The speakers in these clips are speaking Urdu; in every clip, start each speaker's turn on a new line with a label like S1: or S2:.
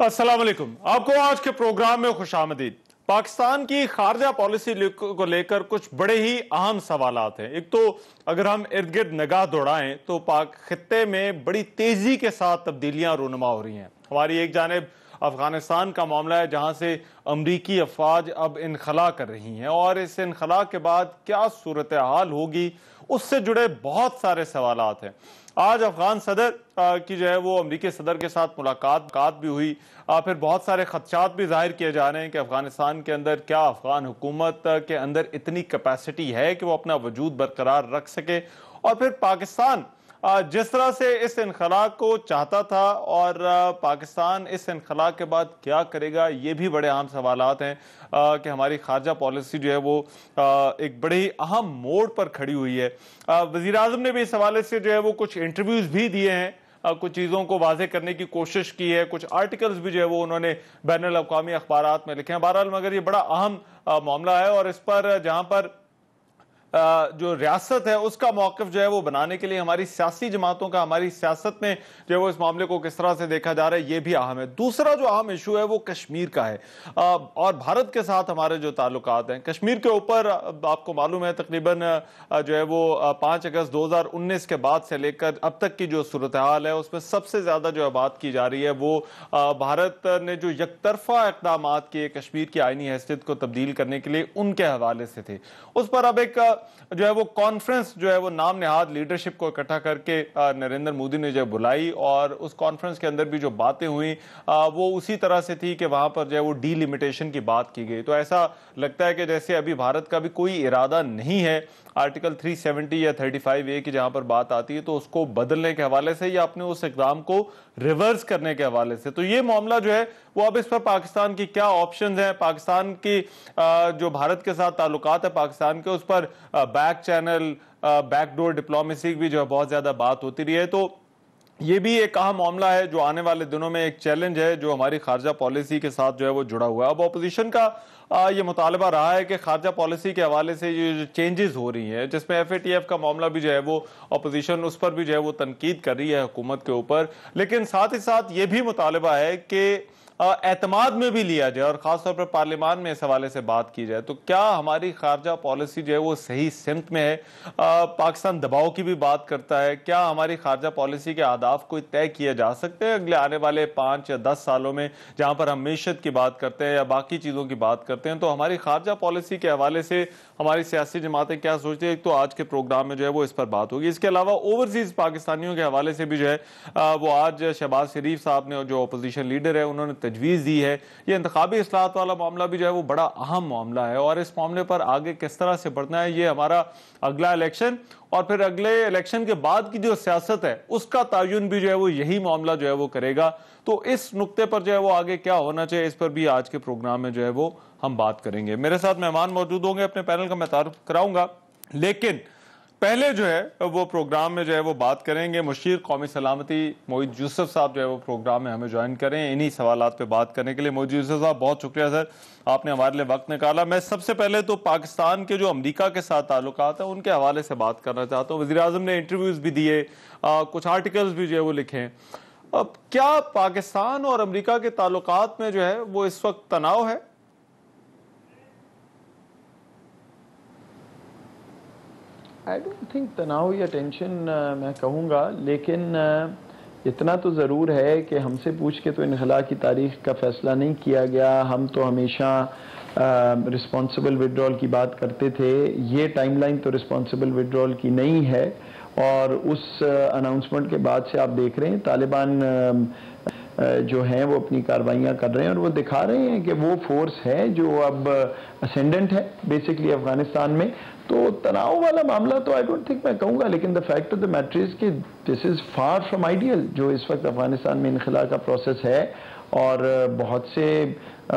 S1: السلام علیکم، آپ کو آج کے پروگرام میں خوش آمدید۔ پاکستان کی خارجہ پالیسی کو لے کر کچھ بڑے ہی اہم سوالات ہیں۔ ایک تو اگر ہم ارد گرد نگاہ دوڑائیں تو پاک خطے میں بڑی تیزی کے ساتھ تبدیلیاں رونما ہو رہی ہیں۔ ہماری ایک جانب افغانستان کا معاملہ ہے جہاں سے امریکی افواج اب انخلا کر رہی ہیں، اور اس انخلا کے بعد کیا صورتحال ہوگی اس سے جڑے بہت سارے سوالات ہیں۔ آج افغان صدر کی جو ہے وہ امریکی صدر کے ساتھ ملاقات بھی ہوئی، پھر بہت سارے خدشات بھی ظاہر کیے جا رہے ہیں کہ افغانستان کے اندر کیا افغان حکومت کے اندر اتنی کیپیسٹی ہے کہ وہ اپنا وجود برقرار رکھ سکے، اور پھر پاکستان جس طرح سے اس انخلا کو چاہتا تھا اور پاکستان اس انخلا کے بعد کیا کرے گا، یہ بھی بڑے اہم سوالات ہیں کہ ہماری خارجہ پالیسی جو ہے وہ ایک بڑے ہی اہم موڑ پر کھڑی ہوئی ہے۔ وزیر اعظم نے بھی اس حوالے سے جو ہے وہ کچھ انٹرویوز بھی دیے ہیں، کچھ چیزوں کو واضح کرنے کی کوشش کی ہے، کچھ آرٹیکلز بھی جو ہے وہ انہوں نے بین الاقوامی اخبارات میں لکھے ہیں۔ بہرحال مگر یہ بڑا اہم معاملہ ہے، اور اس پر جہاں پر جو ریاست ہے اس کا موقف جو ہے وہ بنانے کے لیے ہماری سیاسی جماعتوں کا، ہماری سیاست میں جو ہے وہ اس معاملے کو کس طرح سے دیکھا جا رہا ہے، یہ بھی اہم ہے۔ دوسرا جو اہم ایشو ہے وہ کشمیر کا ہے، اور بھارت کے ساتھ ہمارے جو تعلقات ہیں۔ کشمیر کے اوپر آپ کو معلوم ہے تقریباً جو ہے وہ 5 اگست 2019 کے بعد سے لے کر اب تک کی جو صورتحال ہے اس میں سب سے زیادہ جو بات کی جا رہی ہے وہ بھارت نے جو یک طرفہ اقدامات کیے کشمیر کی آئینی حیثیت کو تبدیل کرنے کے لیے، ان کے حوالے سے تھے۔ اس پر اب ایک جو ہے وہ کانفرنس جو ہے وہ نام نہاد لیڈرشپ کو اکٹھا کر کے نریندر مودی نے جو بلائی، اور اس کانفرنس کے اندر بھی جو باتیں ہوئیں وہ اسی طرح سے تھی کہ وہاں پر جو ہے وہ ڈی لیمیٹیشن کی بات کی گئی۔ تو ایسا لگتا ہے کہ جیسے ابھی بھارت کا بھی کوئی ارادہ نہیں ہے آرٹیکل 370 یا 35A کی جہاں پر بات آتی ہے تو اس کو بدلنے کے حوالے سے یا اپنے اس اقدام کو ریورس کرنے کے حوالے سے۔ تو یہ معاملہ جو ہے وہ اب اس پر پاکستان کی کیا آپشنز ہیں، پاکستان کی جو بھارت کے ساتھ تعلقات ہے پاکستان کے، اس پر back channel, back door diplomacy بھی جو ہے بہت زیادہ بات ہوتی رہی ہے۔ تو یہ بھی ایک اہم معاملہ ہے جو آنے والے دنوں میں ایک چیلنج ہے جو ہماری خارجہ پالیسی کے ساتھ جو ہے وہ جڑا ہوا ہے۔ اب اپوزیشن کا یہ مطالبہ رہا ہے کہ خارجہ پالیسی کے حوالے سے یہ جو چینجز ہو رہی ہیں، جس میں FATF کا معاملہ بھی جو ہے وہ اپوزیشن اس پر بھی جو ہے وہ تنقید کر رہی ہے حکومت کے اوپر، لیکن ساتھ ہی ساتھ یہ بھی مطالبہ ہے کہ اعتماد میں بھی لیا جائے، اور خاص طور پر پارلیمان میں اس حوالے سے بات کی جائے۔ تو کیا ہماری خارجہ پالیسی جو ہے وہ صحیح سمت میں ہے؟ پاکستان دباؤ کی بھی بات کرتا ہے، کیا ہماری خارجہ پالیسی کے اہداف کوئی طے کیے جا سکتے ہیں اگلے آنے والے 5 یا 10 سالوں میں، جہاں پر ہم معیشت کی بات کرتے ہیں یا باقی چیزوں کی بات کرتے ہیں؟ تو ہماری خارجہ پالیسی کے حوالے سے ہماری سیاسی جماعتیں کیا سوچتی ہیں، ایک تو آج کے پروگرام میں جو ہے وہ اس پر بات ہوگی۔ اس کے علاوہ اوورسیز پاکستانیوں کے حوالے سے بھی جو ہے وہ آج شہباز شریف صاحب نے جو اپوزیشن لیڈر ہے انہوں نے تجویز دی ہے۔ یہ انتخابی اصلاحات والا معاملہ بھی جو ہے وہ بڑا اہم معاملہ ہے، اور اس معاملے پر آگے کس طرح سے بڑھنا ہے، یہ ہمارا اگلا الیکشن اور پھر اگلے الیکشن کے بعد کی جو سیاست ہے اس کا تعین بھی جو ہے وہ یہی معاملہ جو ہے وہ کرے گا۔ تو اس نقطے پر جو ہے وہ آگے کیا ہونا چاہیے، اس پر بھی آج کے پروگرام میں جو ہے وہ ہم بات کریں گے۔ میرے ساتھ مہمان موجود ہوں گے، اپنے پینل کا میں تعارف کراؤں گا، لیکن پہلے جو ہے وہ پروگرام میں جو ہے وہ بات کریں گے مشیر قومی سلامتی معید یوسف صاحب جو ہے وہ پروگرام میں ہمیں جوائن کریں انہی سوالات پہ بات کرنے کے لیے۔ معید یوسف صاحب بہت شکریہ سر، آپ نے ہمارے لیے وقت نکالا۔ میں سب سے پہلے تو پاکستان کے جو امریکہ کے ساتھ تعلقات ہیں ان کے حوالے سے بات کرنا چاہتا ہوں۔ وزیر اعظم نے انٹرویوز بھی دیے، کچھ آرٹیکلز بھی جو ہے وہ لکھے۔ اب کیا پاکستان اور امریکہ کے تعلقات میں جو ہے وہ اس وقت تناؤ ہے؟
S2: آئی ڈونٹ تھنک تناؤ یا ٹینشن میں کہوں گا، لیکن اتنا تو ضرور ہے کہ ہم سے پوچھ کے تو انخلا کی تاریخ کا فیصلہ نہیں کیا گیا۔ ہم تو ہمیشہ رسپانسبل وڈرال کی بات کرتے تھے، یہ ٹائم لائن تو رسپانسبل وڈرال کی نہیں ہے، اور اس اناؤنسمنٹ کے بعد سے آپ دیکھ رہے ہیں طالبان جو ہیں وہ اپنی کاروائیاں کر رہے ہیں، اور وہ دکھا رہے ہیں کہ وہ فورس ہے جو اب اسینڈنٹ ہے بیسکلی افغانستان میں۔ تو تناؤ والا معاملہ تو آئی ڈونٹ تھنک میں کہوں گا، لیکن the fact of the matter is کہ دس از فار فرام آئیڈیل جو اس وقت افغانستان میں انخلا کا پروسیس ہے، اور بہت سے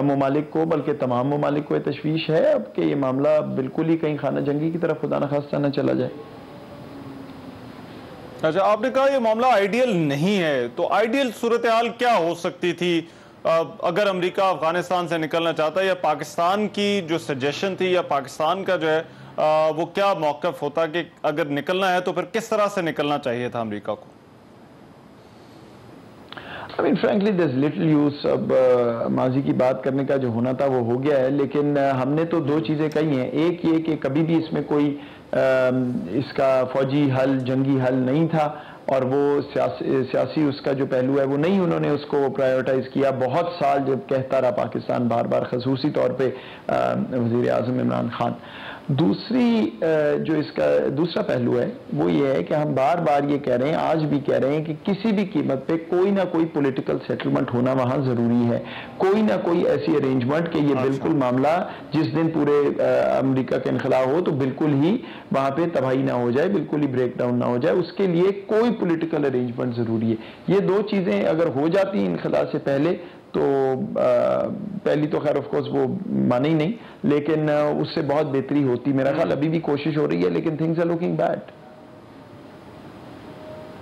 S2: ممالک کو، بلکہ تمام ممالک کو یہ تشویش ہے اب کہ یہ معاملہ بالکل ہی کہیں خانہ جنگی کی طرف خدا نخواستہ نہ چلا جائے۔
S1: اچھا، آپ نے کہا یہ معاملہ آئیڈیل نہیں ہے، تو آئیڈیل صورتحال کیا ہو سکتی تھی اگر امریکہ افغانستان سے نکلنا چاہتا ہے، یا پاکستان کی جو سجیشن تھی یا پاکستان کا جو ہے وہ کیا موقف ہوتا کہ اگر نکلنا ہے تو پھر کس طرح سے نکلنا چاہیے تھا امریکہ کو؟
S2: I mean, frankly, there's little use اب ماضی کی بات کرنے کا جو ہونا تھا وہ ہو گیا ہے، لیکن ہم نے تو دو چیزیں کہی ہیں. ایک یہ کہ کبھی بھی اس میں کوئی اس کا فوجی حل، جنگی حل نہیں تھا، اور وہ سیاسی اس کا جو پہلو ہے وہ نہیں انہوں نے اس کو پرائیورٹائز کیا. بہت سال جب کہتا رہا پاکستان بار بار، خصوصی طور پہ وزیر اعظم عمران خان. دوسری جو اس کا دوسرا پہلو ہے وہ یہ ہے کہ ہم بار بار یہ کہہ رہے ہیں، آج بھی کہہ رہے ہیں کہ کسی بھی قیمت پہ کوئی نہ کوئی پولیٹیکل سیٹلمنٹ ہونا وہاں ضروری ہے. کوئی نہ کوئی ایسی ارینجمنٹ کہ یہ بالکل معاملہ جس دن پورے امریکہ کا انخلا ہو تو بالکل ہی وہاں پہ تباہی نہ ہو جائے، بالکل ہی بریک ڈاؤن نہ ہو جائے. اس کے لیے کوئی پولیٹیکل ارینجمنٹ ضروری ہے. یہ دو چیزیں اگر ہو جاتی ہیں انخلا سے پہلے تو پہلی تو خیر آف کورس وہ مانے ہی نہیں، لیکن اس سے بہت بہتری ہوتی. میرا خیال ابھی بھی کوشش ہو رہی ہے، لیکن تھنگز آر لوکنگ بیڈ.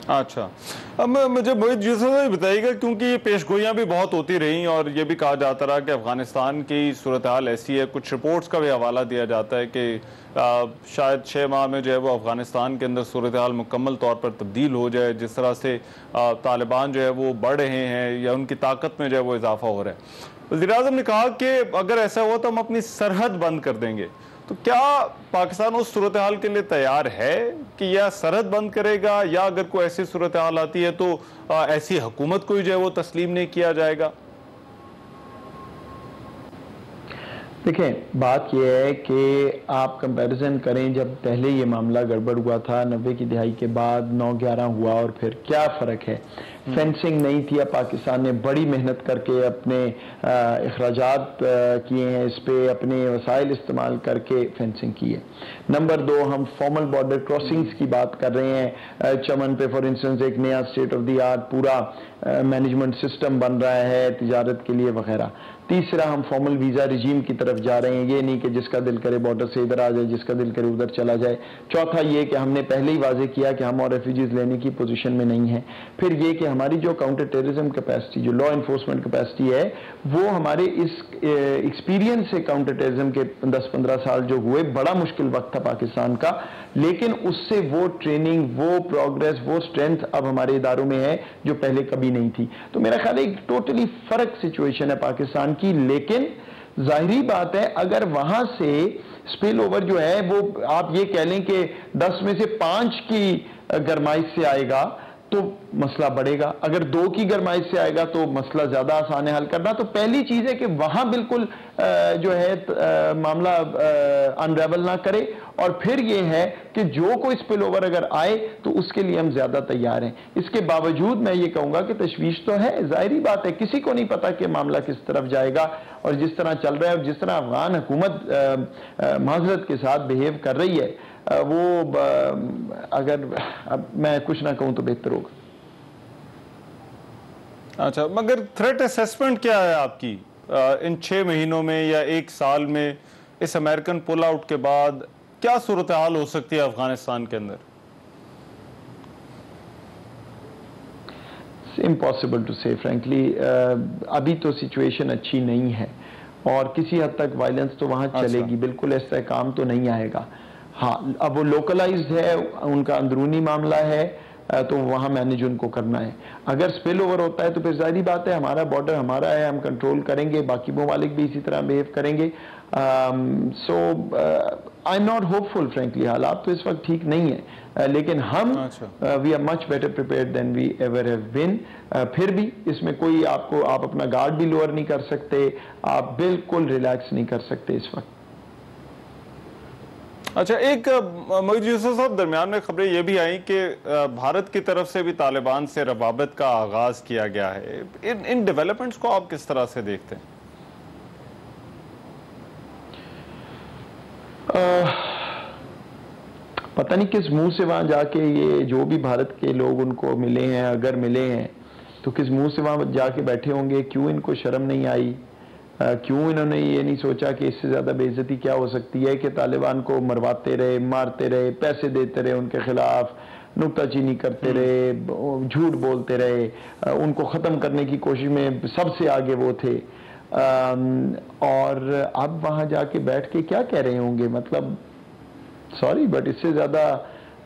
S1: اچھا، اب مجھے محیط یوسف سے بتائیے گا، کیونکہ یہ پیش گوئیاں بھی بہت ہوتی رہیں اور یہ بھی کہا جاتا رہا کہ افغانستان کی صورتحال ایسی ہے، کچھ رپورٹس کا بھی حوالہ دیا جاتا ہے کہ شاید 6 ماہ میں جو ہے وہ افغانستان کے اندر صورتحال مکمل طور پر تبدیل ہو جائے، جس طرح سے طالبان جو ہے وہ بڑھ رہے ہیں یا ان کی طاقت میں جو ہے وہ اضافہ ہو رہا ہے. وزیر اعظم نے کہا کہ اگر ایسا ہوا تو ہم اپنی سرحد بند کر دیں گے. تو کیا پاکستان اس صورتحال کے لیے تیار ہے کہ یا سرحد بند کرے گا، یا اگر کوئی ایسی صورتحال آتی ہے تو ایسی حکومت کو جو ہے وہ تسلیم نہیں کیا جائے گا؟
S2: دیکھیں، بات یہ ہے کہ آپ کمپیریزن کریں جب پہلے یہ معاملہ گڑبڑ ہوا تھا 90 کی دہائی کے بعد 9/11 ہوا، اور پھر کیا فرق ہے. فینسنگ نہیں تھی، اب پاکستان نے بڑی محنت کر کے اپنے اخراجات کیے ہیں، اس پہ اپنے وسائل استعمال کر کے فینسنگ کی ہے. نمبر 2، ہم فارمل بارڈر کراسنگز کی بات کر رہے ہیں. چمن پہ فار انسٹنس ایک نیا اسٹیٹ آف دی آرٹ پورا مینجمنٹ سسٹم بن رہا ہے تجارت کے لیے وغیرہ. تیسرا، ہم فارمل ویزا رجیم کی طرف جا رہے ہیں، یہ نہیں کہ جس کا دل کرے بارڈر سے ادھر آ جائے، جس کا دل کرے ادھر چلا جائے. چوتھا یہ کہ ہم نے پہلے ہی واضح کیا کہ ہم اور ریفیوجیز لینے کی پوزیشن میں نہیں ہیں. پھر یہ کہ ہماری جو کاؤنٹر ٹیررزم کیپیسٹی، جو لا انفورسمنٹ کیپیسٹی ہے، وہ ہمارے اس ایکسپیرینس سے کاؤنٹر ٹیررزم کے 10-15 سال جو ہوئے، بڑا مشکل وقت تھا پاکستان کا، لیکن اس سے وہ ٹریننگ، وہ پروگریس، وہ سٹرینتھ اب ہمارے اداروں میں ہے جو پہلے کبھی نہیں تھی. تو میرا خیال ہے ایک ٹوٹلی فرق سچویشن ہے پاکستان کی. لیکن ظاہری بات ہے اگر وہاں سے سپل اوور جو ہے وہ آپ یہ کہہ لیں کہ 10 میں سے 5 کی گرمائش سے آئے گا تو مسئلہ بڑھے گا، اگر 2 کی گرمائش سے آئے گا تو مسئلہ زیادہ آسان ہے حل کرنا. تو پہلی چیز ہے کہ وہاں بالکل جو ہے معاملہ انریول نہ کرے، اور پھر یہ ہے کہ جو کوئی سپل اوور اگر آئے تو اس کے لیے ہم زیادہ تیار ہیں. اس کے باوجود میں یہ کہوں گا کہ تشویش تو ہے، ظاہری بات ہے، کسی کو نہیں پتا کہ معاملہ کس طرف جائے گا. اور جس طرح چل رہا ہے اور جس طرح افغان حکومت معذرت کے ساتھ بیہیو کر رہی ہے، وہ اگر اب میں کچھ نہ کہوں تو بہتر ہوگا.
S1: اچھا، مگر تھریٹ اسیسمنٹ کیا ہے آپ کی ان 6 مہینوں میں یا 1 سال میں اس امریکن پل آؤٹ کے بعد کیا صورتحال ہو سکتی ہے افغانستان کے اندر؟
S2: امپاسبل ٹو سے فرینکلی. ابھی تو سچویشن اچھی نہیں ہے اور کسی حد تک وائلنس تو وہاں چلے گی، بالکل استحکام تو نہیں آئے گا. ہاں، اب وہ لوکلائزڈ ہے، ان کا اندرونی معاملہ ہے، تو وہاں مینیج ان کو کرنا ہے. اگر سپل اوور ہوتا ہے تو پھر ظاہری بات ہے ہمارا بارڈر ہمارا ہے، ہم کنٹرول کریں گے، باقی ممالک بھی اسی طرح بیہیو کریں گے. So I am not hopeful frankly. حالات تو اس وقت ٹھیک نہیں ہے، لیکن ہم we are much better prepared than we ever have been. پھر بھی اس میں کوئی آپ اپنا گارڈ بھی لوور نہیں کر سکتے، آپ بالکل ریلیکس نہیں کر سکتے اس وقت.
S1: اچھا، ایک محیط یوسف صاحب، درمیان میں خبریں یہ بھی آئیں کہ بھارت کی طرف سے بھی طالبان سے روابط کا آغاز کیا گیا ہے. ان ڈیولپمنٹس کو آپ کس طرح سے دیکھتے ہیں؟
S2: پتہ نہیں کس منہ سے وہاں جا کے یہ جو بھی بھارت کے لوگ ان کو ملے ہیں، اگر ملے ہیں تو کس منہ سے وہاں جا کے بیٹھے ہوں گے. کیوں ان کو شرم نہیں آئی؟ کیوں انہوں نے یہ نہیں سوچا کہ اس سے زیادہ بے عزتی کیا ہو سکتی ہے کہ طالبان کو مرواتے رہے، مارتے رہے، پیسے دیتے رہے، ان کے خلاف نکتہ چینی کرتے رہے، جھوٹ بولتے رہے، ان کو ختم کرنے کی کوشش میں سب سے آگے وہ تھے. اور اب وہاں جا کے بیٹھ کے کیا کہہ رہے ہوں گے؟ مطلب سوری بٹ اس سے زیادہ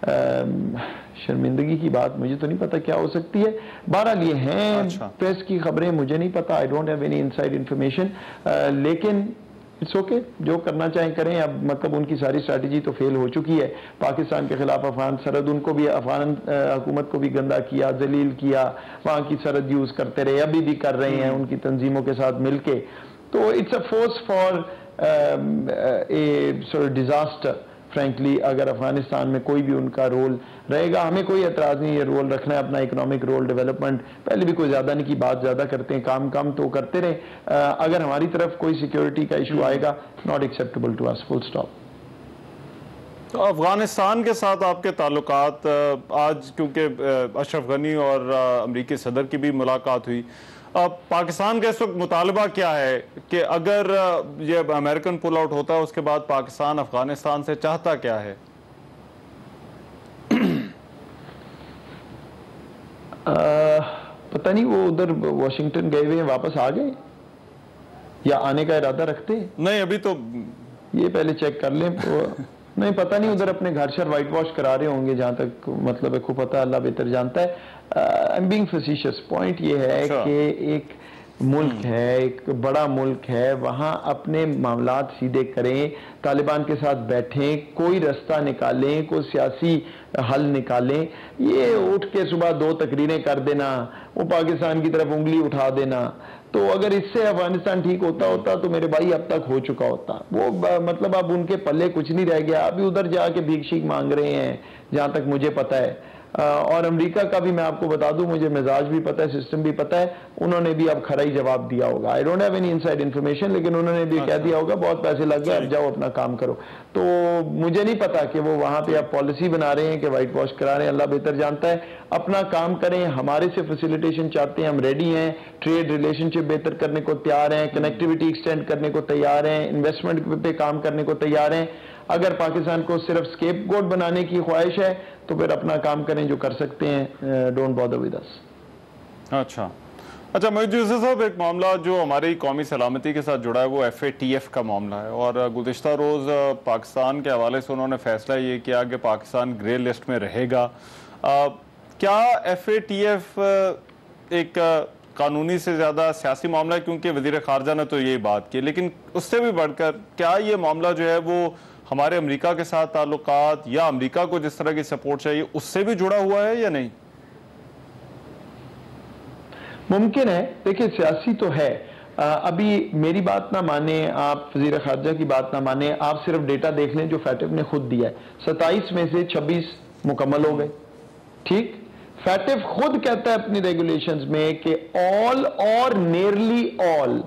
S2: شرمندگی کی بات مجھے تو نہیں پتا کیا ہو سکتی ہے. بہرحال یہ ہیں پریس کی خبریں, مجھے نہیں پتا, I don't have any inside information, لیکن اٹس اوکے, جو کرنا چاہیں کریں. اب مطلب ان کی ساری اسٹریٹجی تو فیل ہو چکی ہے. پاکستان کے خلاف افغان سرحد, ان کو بھی افغان حکومت کو بھی گندا کیا, ذلیل کیا, وہاں کی سرحد یوز کرتے رہے, ابھی بھی کر رہے ہیں ان کی تنظیموں کے ساتھ مل کے. تو it's a force for a sort disaster frankly. اگر افغانستان میں کوئی بھی ان کا رول رہے گا, ہمیں کوئی اعتراض نہیں, یہ رول رکھنا ہے اپنا, اکنامک رول, ڈیولپمنٹ. پہلے بھی کوئی زیادہ نہیں کی, بات زیادہ کرتے ہیں, کام کم تو کرتے رہیں. اگر ہماری طرف کوئی سیکیورٹی کا ایشو آئے گا, not acceptable to us, full stop.
S1: تو افغانستان کے ساتھ آپ کے تعلقات, آج کیونکہ اشرف غنی اور امریکی صدر کی بھی ملاقات ہوئی, پاکستان کا اس وقت مطالبہ کیا ہے کہ اگر یہ امریکن پل آؤٹ ہوتا ہے اس کے بعد پاکستان افغانستان سے چاہتا کیا ہے؟
S2: پتہ نہیں, وہ ادھر واشنگٹن گئے ہوئے ہیں, واپس آ گئے یا آنے کا ارادہ رکھتے ہیں؟
S1: نہیں, ابھی تو
S2: یہ پہلے چیک کر لیں. نہیں پتہ نہیں, ادھر اپنے گھر شہر وائٹ واش کرا رہے ہوں گے, جہاں تک مطلب ہے, کو پتہ, اللہ بہتر جانتا ہے. I'm being facetious. پوائنٹ یہ ہے کہ ایک ملک ہے, ایک بڑا ملک ہے, وہاں اپنے معاملات سیدھے کریں, طالبان کے ساتھ بیٹھیں, کوئی رستہ نکالیں, کوئی سیاسی حل نکالیں. یہ اٹھ کے صبح 2 تقریریں کر دینا, وہ پاکستان کی طرف انگلی اٹھا دینا, تو اگر اس سے افغانستان ٹھیک ہوتا تو میرے بھائی اب تک ہو چکا ہوتا. وہ مطلب اب ان کے پلے کچھ نہیں رہ گیا, ابھی ادھر جا کے بھیک شیک مانگ رہے ہیں جہاں تک مجھے پتا ہے. اور امریکہ کا بھی میں آپ کو بتا دوں, مجھے مزاج بھی پتا ہے, سسٹم بھی پتا ہے, انہوں نے بھی اب کھرا ہی جواب دیا ہوگا. I don't have any inside information, لیکن انہوں نے بھی کہہ دیا ہوگا بہت پیسے لگ گئے, اب جاؤ اپنا کام کرو. تو مجھے نہیں پتا کہ وہ وہاں پہ اب پالیسی بنا رہے ہیں کہ وائٹ واش کرا رہے ہیں, اللہ بہتر جانتا ہے. اپنا کام کریں, ہمارے سے فیسیلیٹیشن چاہتے ہیں, ہم ریڈی ہیں, ٹریڈ ریلیشن شپ بہتر کرنے کو تیار ہیں, کنیکٹیوٹی ایکسٹینڈ کرنے کو تیار ہیں, انویسٹمنٹ پہ کام کرنے کو تیار ہیں. اگر پاکستان کو صرف اسکیپ گوٹ بنانے کی خواہش ہے تو پھر اپنا کام کریں جو کر سکتے ہیں, ڈونٹ بادر ود اس.
S1: اچھا محی یوسف صاحب, ایک معاملہ جو ہماری قومی سلامتی کے ساتھ جڑا ہے وہ FATF کا معاملہ ہے, اور گزشتہ روز پاکستان کے حوالے سے انہوں نے فیصلہ یہ کیا کہ پاکستان گرے لسٹ میں رہے گا. کیا FATF ایک قانونی سے زیادہ سیاسی معاملہ ہے, کیونکہ وزیر خارجہ نے تو یہی بات کی, لیکن اس سے بھی بڑھ کر کیا یہ معاملہ جو ہے وہ ہمارے امریکہ کے ساتھ تعلقات یا امریکہ کو جس طرح کی سپورٹ چاہیے اس سے بھی جڑا ہوا ہے یا نہیں؟
S2: ممکن ہے, دیکھیں سیاسی تو ہے. ابھی میری بات نہ مانیں آپ, وزیر خارجہ کی بات نہ مانیں, آپ صرف ڈیٹا دیکھ لیں جو FATF نے خود دیا ہے. 27 میں سے 26 مکمل ہو گئے. ٹھیک, FATF خود کہتا ہے اپنی ریگولیشنز میں کہ all اور nearly all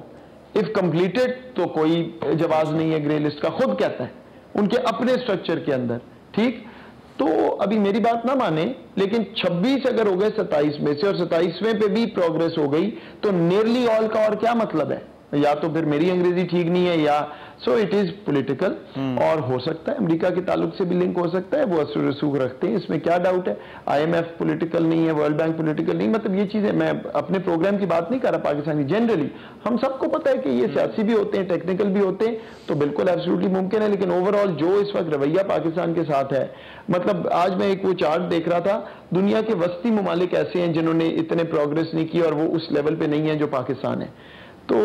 S2: if completed تو کوئی جواز نہیں ہے گرے لسٹ کا, خود کہتا ہے ان کے اپنے سٹرکچر کے اندر. ٹھیک, تو ابھی میری بات نہ مانیں, لیکن 26 اگر ہو گئے 27 میں سے, اور 27ویں پہ بھی پروگریس ہو گئی, تو نیئرلی آل کا اور کیا مطلب ہے؟ یا تو پھر میری انگریزی ٹھیک نہیں ہے, یا سو اٹ از پولیٹیکل, اور ہو سکتا ہے امریکہ کے تعلق سے بھی لنک ہو سکتا ہے, وہ اثر رسوخ رکھتے ہیں, اس میں کیا ڈاؤٹ ہے. IMF پولیٹیکل نہیں ہے, ورلڈ بینک پولیٹیکل نہیں, مطلب یہ چیزیں, میں اپنے پروگرام کی بات نہیں کر رہا, پاکستانی جنرلی ہم سب کو پتا ہے کہ یہ سیاسی بھی ہوتے ہیں, ٹیکنیکل بھی ہوتے ہیں, تو بالکل ایبسولوٹلی ممکن ہے. لیکن اوور آل جو اس وقت رویہ پاکستان کے ساتھ ہے, مطلب آج میں ایک وہ چارٹ دیکھ رہا تھا, دنیا کے وسطی ممالک ایسے ہیں جنہوں نے اتنے پروگریس نہیں کی اور وہ اس لیول پہ نہیں ہے جو پاکستان ہے. تو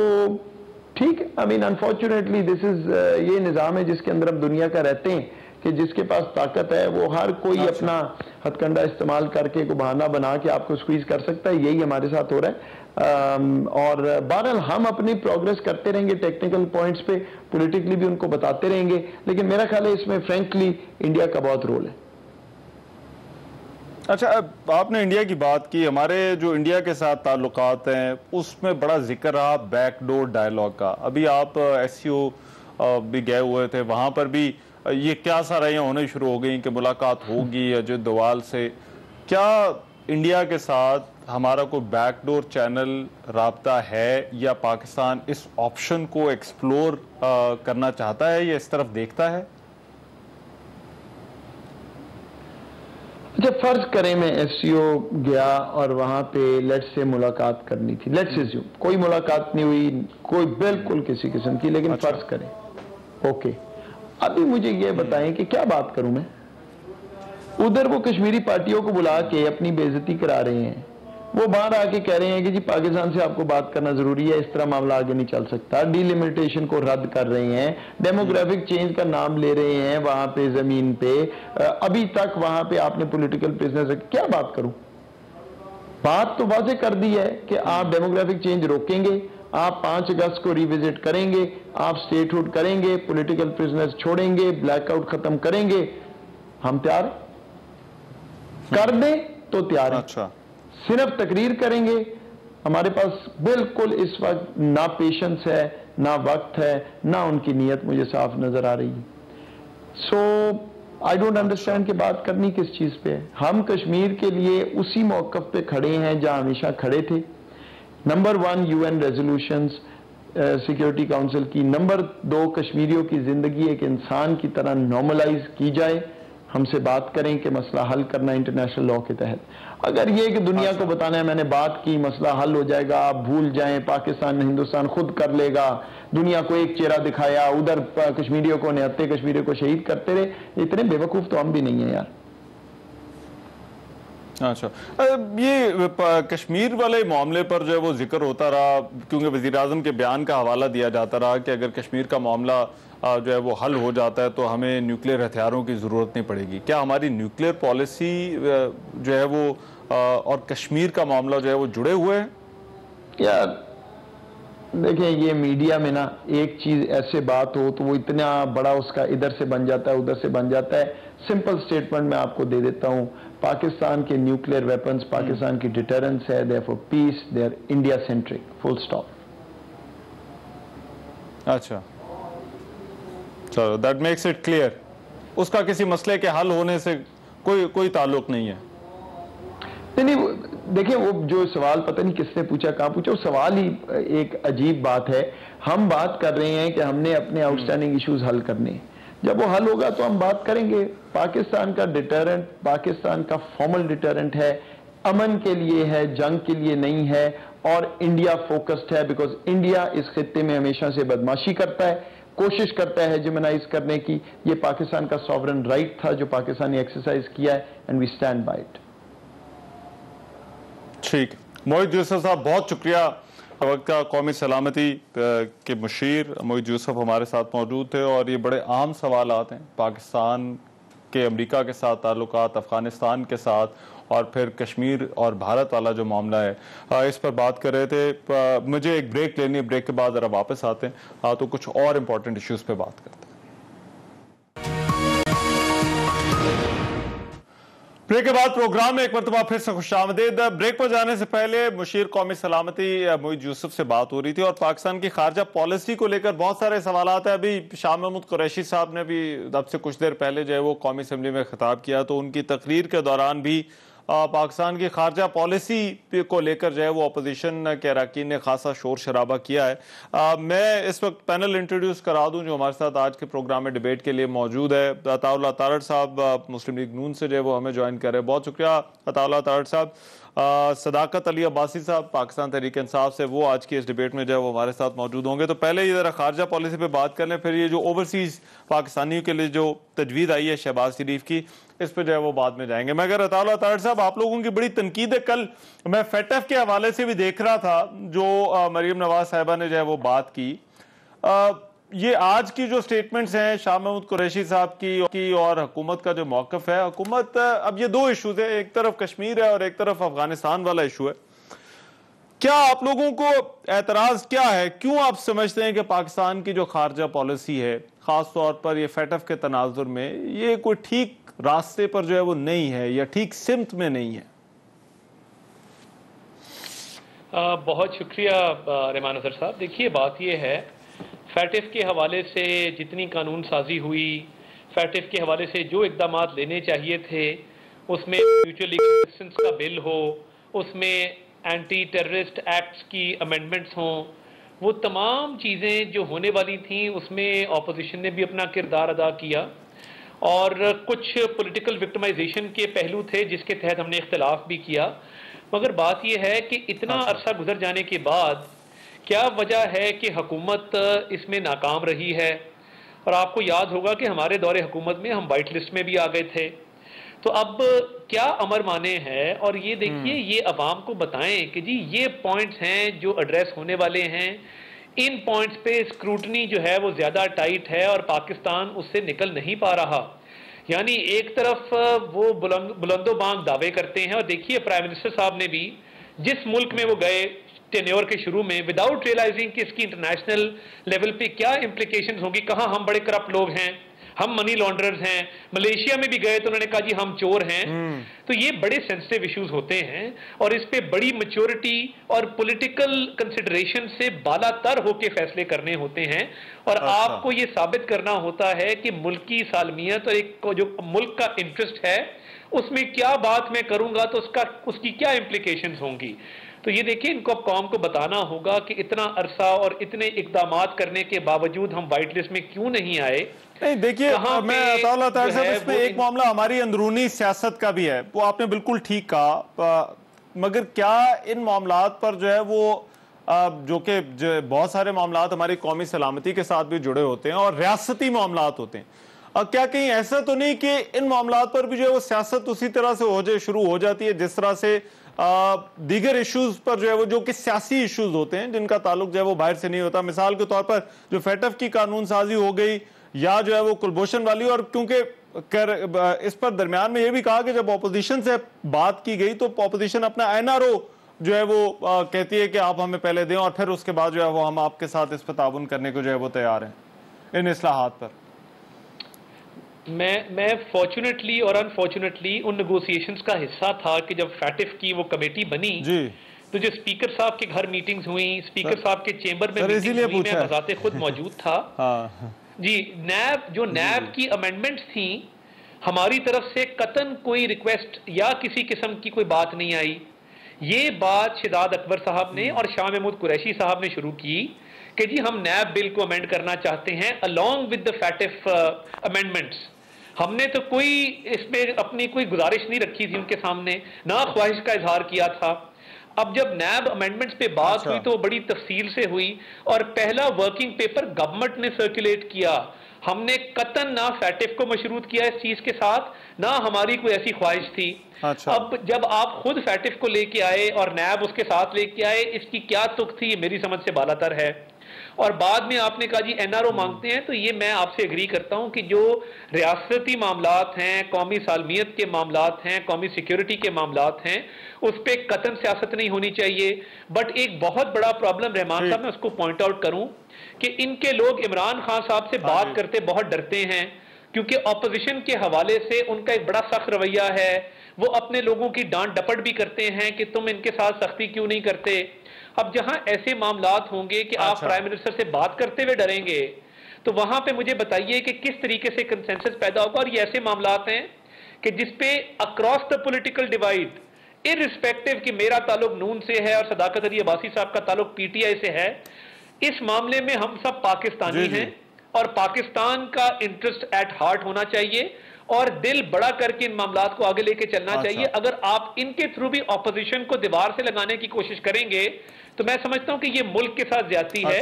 S2: ٹھیک ہے, I mean unfortunately this is یہ نظام ہے جس کے اندر ہم دنیا کا رہتے ہیں, کہ جس کے پاس طاقت ہے وہ ہر کوئی اپنا ہتھ کنڈا استعمال کر کے کو بہانہ بنا کے آپ کو سکویز کر سکتا ہے. یہی ہمارے ساتھ ہو رہا ہے, اور بہرحال ہم اپنی پروگریس کرتے رہیں گے ٹیکنیکل پوائنٹس پہ, پولیٹیکلی بھی ان کو بتاتے رہیں گے, لیکن میرا خیال ہے اس میں فرینکلی انڈیا کا بہت رول ہے.
S1: اچھا, آپ نے انڈیا کی بات کی, ہمارے جو انڈیا کے ساتھ تعلقات ہیں اس میں بڑا ذکر رہا بیک ڈور ڈائلاگ کا. ابھی آپ SCO بھی گئے ہوئے تھے, وہاں پر بھی یہ کیا سارائیاں ہونے شروع ہو گئیں کہ ملاقات ہوگی اجیت دوال سے. کیا انڈیا کے ساتھ ہمارا کوئی بیک ڈور چینل رابطہ ہے, یا پاکستان اس آپشن کو ایکسپلور کرنا چاہتا ہے یا اس طرف دیکھتا ہے؟
S2: جب فرض کریں میں SCO گیا اور وہاں پہ لیٹس سے ملاقات کرنی تھی, لیٹس اسیوم کوئی ملاقات نہیں ہوئی, کوئی بالکل کسی قسم کی, لیکن فرض کریں اوکے, ابھی مجھے یہ بتائیں کہ کیا بات کروں میں. ادھر وہ کشمیری پارٹیوں کو بلا کے اپنی بے عزتی کرا رہے ہیں. وہ باہر آ کے کہہ رہے ہیں کہ جی پاکستان سے آپ کو بات کرنا ضروری ہے, اس طرح معاملہ آگے نہیں چل سکتا. ڈی لمیٹیشن کو رد کر رہے ہیں, ڈیموگرافک چینج کا نام لے رہے ہیں وہاں پہ زمین پہ. ابھی تک وہاں پہ آپ نے پولیٹیکل پرزنرز, کیا بات کروں؟ بات تو واضح کر دی ہے کہ آپ ڈیموگرافک چینج روکیں گے, آپ 5 اگست کو ریوزٹ کریں گے, آپ سٹیٹ ہوڈ کریں گے, پولیٹیکل پرزنرز چھوڑیں گے, بلیک آؤٹ ختم کریں گے. ہم تیار ہیں, کر دیں تو تیار ہیں.
S1: اچھا,
S2: صرف تقریر کریں گے. ہمارے پاس بالکل اس وقت نہ پیشنس ہے, نہ وقت ہے, نہ ان کی نیت مجھے صاف نظر آ رہی ہے. سو آئی ڈونٹ انڈرسٹینڈ کہ بات کرنی کس چیز پہ ہے. ہم کشمیر کے لیے اسی موقف پہ کھڑے ہیں جہاں ہمیشہ کھڑے تھے. Number 1 UN resolutions security council کی. نمبر 2 کشمیریوں کی زندگی ایک انسان کی طرح نارملائز کی جائے. ہم سے بات کریں کہ مسئلہ حل کرنا انٹرنیشنل لاء کے تحت. اگر یہ کہ دنیا کو بتانا ہے میں نے بات کی, مسئلہ حل ہو جائے گا, آپ بھول جائیں, پاکستان ہندوستان خود کر لے گا, دنیا کو ایک چہرہ دکھایا, ادھر کشمیریوں کو 79 کشمیریوں کو شہید کرتے رہے, اتنے بے وقوف تو ہم بھی نہیں ہیں یار.
S1: اچھا, یہ کشمیر والے معاملے پر جو ہے وہ ذکر ہوتا رہا, کیونکہ وزیر اعظم کے بیان کا حوالہ دیا جاتا رہا کہ اگر کشمیر کا معاملہ جو ہے وہ حل ہو جاتا ہے تو ہمیں نیوکلیئر ہتھیاروں کی ضرورت نہیں پڑے گی. کیا ہماری نیوکلیئر پالیسی جو ہے وہ اور کشمیر کا معاملہ جو ہے وہ جڑے ہوئے ہیں؟
S2: یار دیکھیں, یہ میڈیا میں نا ایک چیز ایسے بات ہو تو وہ اتنا بڑا اس کا ادھر سے بن جاتا ہے ادھر سے بن جاتا ہے. سمپل سٹیٹمنٹ میں آپ کو دے دیتا ہوں, پاکستان کے نیوکلیئر ویپنز پاکستان کی ڈیٹرنس ہے, they for peace, they are India centric, full stop.
S1: اچھا, چلو دیٹ میکس اٹ کلیئر. اس کا کسی مسئلے کے حل ہونے سے کوئی تعلق نہیں ہے.
S2: نہیں, دیکھیں وہ جو سوال پتہ نہیں کس نے پوچھا, کہاں پوچھا, وہ سوال ہی ایک عجیب بات ہے. ہم بات کر رہے ہیں کہ ہم نے اپنے آؤٹ اسٹینڈنگ ایشوز حل کرنے, جب وہ حل ہوگا تو ہم بات کریں گے. پاکستان کا ڈیٹرنٹ, پاکستان کا فارمل ڈیٹرنٹ ہے, امن کے لیے ہے, جنگ کے لیے نہیں ہے, اور انڈیا فوکسڈ ہے, بیکاز انڈیا اس خطے میں ہمیشہ سے بدماشی کرتا ہے, کوشش کرتا ہے ہیجمنائز کرنے کی. یہ پاکستان کا سوورن رائٹ تھا جو پاکستان نے ایکسرسائز کیا ہے, and we stand by it.
S1: ٹھیک, موحد یوسف صاحب بہت شکریہ. وقت کا قومی سلامتی کے مشیر موحد یوسف ہمارے ساتھ موجود تھے, اور یہ بڑے عام سوالات ہیں, پاکستان کے امریکہ کے ساتھ تعلقات, افغانستان کے ساتھ, اور پھر کشمیر اور بھارت والا جو معاملہ ہے, اس پر بات کر رہے تھے. مجھے ایک بریک لینی ہے, بریک کے بعد ذرا واپس آتے ہیں تو کچھ اور امپورٹنٹ ایشوز پہ بات کرتے ہیں. بریک کے بعد پروگرام میں ایک مرتبہ پھر سے خوش آمدید. بریک پر جانے سے پہلے مشیر قومی سلامتی موحد یوسف سے بات ہو رہی تھی, اور پاکستان کی خارجہ پالیسی کو لے کر بہت سارے سوالات ہیں. ابھی شاہ محمود قریشی صاحب نے بھی اب سے کچھ دیر پہلے جو ہے وہ قومی اسمبلی میں خطاب کیا, تو ان کی تقریر کے دوران بھی پاکستان کی خارجہ پالیسی کو لے کر جو ہے وہ اپوزیشن کے اراکین نے خاصا شور شرابہ کیا ہے. میں اس وقت پینل انٹروڈیوس کرا دوں جو ہمارے ساتھ آج کے پروگرام میں ڈیبیٹ کے لیے موجود ہے. عطا اللہ تارڑ صاحب مسلم لیگ نون سے جو ہے وہ ہمیں جوائن کر رہے ہیں. بہت شکریہ عطا اللہ تارڑ صاحب. صداقت علی عباسی صاحب پاکستان تحریک انصاف سے, وہ آج کی اس ڈیبیٹ میں جو ہے وہ ہمارے ساتھ موجود ہوں گے. تو پہلے یہ ذرا خارجہ پالیسی پہ بات کر لیں, پھر یہ جو اوورسیز پاکستانیوں کے لیے جو تجویز آئی ہے شہباز شریف کی, اس پہ جو ہے وہ بعد میں جائیں گے. میں اگر عطا اللہ تارڑ صاحب, آپ لوگوں کی بڑی تنقید ہے, کل میں فیٹ ایف کے حوالے سے بھی دیکھ رہا تھا جو مریم نواز صاحبہ نے جو ہے وہ بات کی. یہ آج کی جو سٹیٹمنٹس ہیں شاہ محمود قریشی صاحب کی اور حکومت کا جو موقف ہے, حکومت اب یہ دو ایشوز ہیں, ایک طرف کشمیر ہے اور ایک طرف افغانستان والا ایشو ہے. کیا آپ لوگوں کو اعتراض کیا ہے, کیوں آپ سمجھتے ہیں کہ پاکستان کی جو خارجہ پالیسی ہے خاص طور پر یہ فیٹ ایف کے تناظر میں, یہ کوئی ٹھیک راستے پر جو ہے وہ نہیں ہے یا ٹھیک سمت میں نہیں ہے؟
S3: بہت شکریہ رحمان اظہر صاحب. دیکھیے بات یہ ہے, فیٹ ایف کے حوالے سے جتنی قانون سازی ہوئی, فیٹ ایف کے حوالے سے جو اقدامات لینے چاہیے تھے, اس میں میوچل لیگل اسسٹنس کا بل ہو, اس میں اینٹی ٹیررسٹ ایکٹس کی امینڈمنٹس ہوں, وہ تمام چیزیں جو ہونے والی تھیں اس میں اپوزیشن نے بھی اپنا کردار ادا کیا, اور کچھ پولیٹیکل وکٹمائزیشن کے پہلو تھے جس کے تحت ہم نے اختلاف بھی کیا. مگر بات یہ ہے کہ اتنا عرصہ گزر جانے کے بعد کیا وجہ ہے کہ حکومت اس میں ناکام رہی ہے. اور آپ کو یاد ہوگا کہ ہمارے دور حکومت میں ہم وائٹ لسٹ میں بھی آ گئے تھے. تو اب کیا امر مانے ہے، اور یہ دیکھیے یہ عوام کو بتائیں کہ جی یہ پوائنٹس ہیں جو ایڈریس ہونے والے ہیں، ان پوائنٹس پہ اسکروٹنی جو ہے وہ زیادہ ٹائٹ ہے اور پاکستان اس سے نکل نہیں پا رہا۔ یعنی ایک طرف وہ بلند و بانگ دعوے کرتے ہیں، اور دیکھیے پرائم منسٹر صاحب نے بھی جس ملک میں وہ گئے ٹینیور کے شروع میں، وداؤٹ ریئلائزنگ کہ اس کی انٹرنیشنل لیول پہ کیا امپلیکیشنز ہوں گی، کہاں ہم بڑے کرپٹ لوگ ہیں، ہم منی لانڈرز ہیں، ملیشیا میں بھی گئے تو انہوں نے کہا جی ہم چور ہیں۔ تو یہ بڑے سینسٹیو ایشوز ہوتے ہیں، اور اس پہ بڑی میچورٹی اور پولیٹیکل کنسیڈریشن سے بالا تر ہو کے فیصلے کرنے ہوتے ہیں، اور آپ کو یہ ثابت کرنا ہوتا ہے کہ ملکی سالمیت اور ایک جو ملک کا انٹرسٹ ہے اس میں کیا بات میں کروں گا تو اس کی کیا امپلیکیشنز ہوں گی۔ تو یہ دیکھیں ان کو اب قوم کو بتانا ہوگا کہ اتنا عرصہ اور اتنے اقدامات کرنے کے باوجود ہم وائٹ لسٹ میں کیوں نہیں آئے۔
S1: نہیں دیکھیے، میں اطاعت طاہر صاحب اس میں ایک معاملہ ہماری اندرونی سیاست کا بھی ہے، وہ آپ نے بالکل ٹھیک کہا، مگر کیا ان معاملات پر جو ہے وہ جو کہ بہت سارے معاملات ہماری قومی سلامتی کے ساتھ بھی جڑے ہوتے ہیں اور ریاستی معاملات ہوتے ہیں، کیا کہیں ایسا تو نہیں کہ ان معاملات پر بھی جو ہے وہ سیاست اسی طرح سے شروع ہو جاتی ہے جس طرح سے دیگر ایشوز پر جو ہے وہ جو کہ سیاسی ایشوز ہوتے ہیں جن کا تعلق جو ہے وہ باہر سے نہیں ہوتا؟ مثال کے طور پر جو فیٹف کی قانون سازی ہو گئی یا جو ہے وہ کلبھوشن والی، اور کیونکہ اس پر درمیان میں یہ بھی کہا کہ جب اپوزیشن سے بات کی گئی تو اپوزیشن اپنا NRO جو ہے وہ کہتی ہے کہ آپ ہمیں پہلے دیں اور پھر اس کے بعد جو ہے وہ ہم آپ کے ساتھ اس پر تعاون کرنے کو جو ہے وہ تیار ہیں ان اصلاحات پر۔
S3: میں فارچونیٹلی اور انفارچونیٹلی ان نیگوسیشنز کا حصہ تھا کہ جب فیٹف کی وہ کمیٹی بنی تو جو اسپیکر صاحب کے گھر میٹنگز ہوئیں، اسپیکر صاحب کے چیمبر میں میٹنگز ہوئی، میں بذات خود موجود تھا۔ جی نیب کی امینڈمنٹس تھیں، ہماری طرف سے قطعاً کوئی ریکویسٹ یا کسی قسم کی کوئی بات نہیں آئی۔ یہ بات شہزاد اکبر صاحب نے اور شاہ محمود قریشی صاحب نے شروع کی کہ جی ہم نیب بل کو امینڈ کرنا چاہتے ہیں along with the FATF amendments۔ ہم نے تو کوئی اس میں اپنی کوئی گزارش نہیں رکھی تھی ان کے سامنے، نہ خواہش کا اظہار کیا تھا۔ اب جب نیب امینڈمنٹس پہ بات ہوئی تو بڑی تفصیل سے ہوئی، اور پہلا ورکنگ پیپر گورنمنٹ نے سرکولیٹ کیا۔ ہم نے قطعاً نہ فیٹف کو مشروط کیا اس چیز کے ساتھ، نہ ہماری کوئی ایسی خواہش تھی۔ اب جب آپ خود فیٹف کو لے کے آئے اور نیب اس کے ساتھ لے کے آئے، اس کی کیا تک تھی، یہ میری سمجھ سے بالا تر ہے۔ اور بعد میں آپ نے کہا جی NRO مانگتے ہیں، تو یہ میں آپ سے اگری کرتا ہوں کہ جو ریاستی معاملات ہیں، قومی سالمیت کے معاملات ہیں، قومی سیکیورٹی کے معاملات ہیں، اس پہ قطعاً سیاست نہیں ہونی چاہیے۔ بٹ ایک بہت بڑا پرابلم رحمان صاحب میں اس کو پوائنٹ آؤٹ کروں کہ ان کے لوگ عمران خان صاحب سے بات کرتے بہت ڈرتے ہیں، کیونکہ اپوزیشن کے حوالے سے ان کا ایک بڑا سخت رویہ ہے، وہ اپنے لوگوں کی ڈانٹ ڈپٹ بھی کرتے ہیں کہ تم ان کے ساتھ سختی کیوں نہیں کرتے۔ اب جہاں ایسے معاملات ہوں گے کہ آپ پرائم منسٹر سے بات کرتے ہوئے ڈریں گے، تو وہاں پہ مجھے بتائیے کہ کس طریقے سے کنسنسس پیدا ہوگا۔ اور یہ ایسے معاملات ہیں کہ جس پہ across the political divide, irrespective کہ میرا تعلق نون سے ہے اور صداقت علی عباسی صاحب کا تعلق PTI سے ہے، اس معاملے میں ہم سب پاکستانی ہیں اور پاکستان کا انٹرسٹ ایٹ ہارٹ ہونا چاہیے اور دل بڑا کر کے ان معاملات کو آگے لے کے چلنا چاہیے۔ اگر آپ ان کے تھرو بھی اپوزیشن کو دیوار سے لگانے کی کوشش کریں گے تو میں سمجھتا ہوں کہ یہ ملک کے ساتھ زیادتی ہے،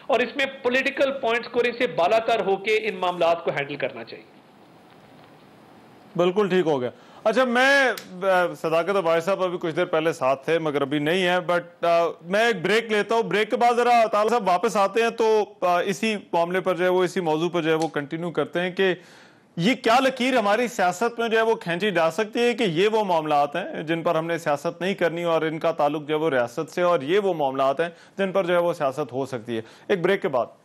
S3: اور اس میں پولیٹیکل پوائنٹ سکورنگ سے بالا تر ہو کے ان معاملات کو ہینڈل کرنا چاہیے۔
S1: بالکل ٹھیک ہو گیا۔ اچھا، میں صداقت عباسی صاحب ابھی کچھ دیر پہلے ساتھ تھے مگر ابھی نہیں ہے، بٹ میں ایک بریک لیتا ہوں، بریک کے بعد ذرا طالب صاحب واپس آتے ہیں تو اسی معاملے پر جو ہے وہ اسی موضوع پر جو ہے وہ کنٹینیو کرتے ہیں کہ یہ کیا لکیر ہماری سیاست میں جو ہے وہ کھینچی جا سکتی ہے کہ یہ وہ معاملات ہیں جن پر ہم نے سیاست نہیں کرنی اور ان کا تعلق جو ہے وہ ریاست سے، اور یہ وہ معاملات ہیں جن پر جو ہے وہ سیاست ہو سکتی ہے۔ ایک بریک کے بعد